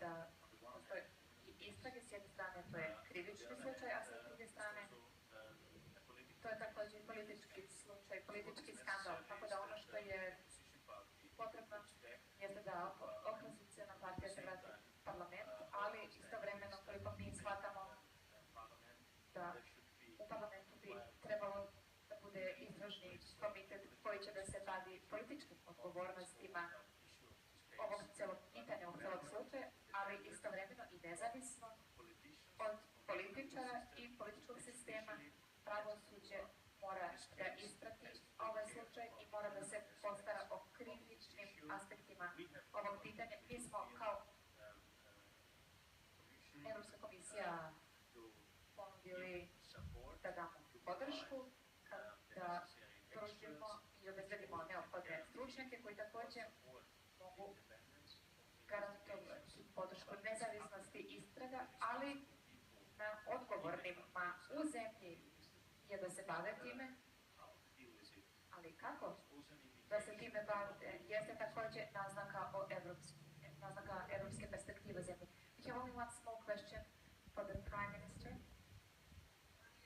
da postoje i istrage s jedne strane, to je krivični slučaj, a s druge strane to je također politički slučaj, politički skandal. Tako da ono što je potrebno jeste da opoziciona partija se vrati u parlament, ali istovremeno koliko mi shvatamo da u parlamentu bi trebalo da bude istražni komitet koji će da se bavi političkim odgovornostima ovog celog pitanja, ovog celog slučaja, ali istovremeno i nezavisno od političara i političkog sistema. Pravosuđe mora da isprati ovaj slučaj i mora da se postara o krivičnim aspektima ovog pitanja. Mi smo kao Evropska komisija ponudili da damo podršku, da pružimo i obezbedimo neophodne stručnjake koji također mogu garantovati podršku nezavisnosti istraga, ali na odgovornima u zemlji je da se bave time, ali kako da se time bave jeste također naznaka evropske perspektive zemlje. We have only one small question for the Prime Minister.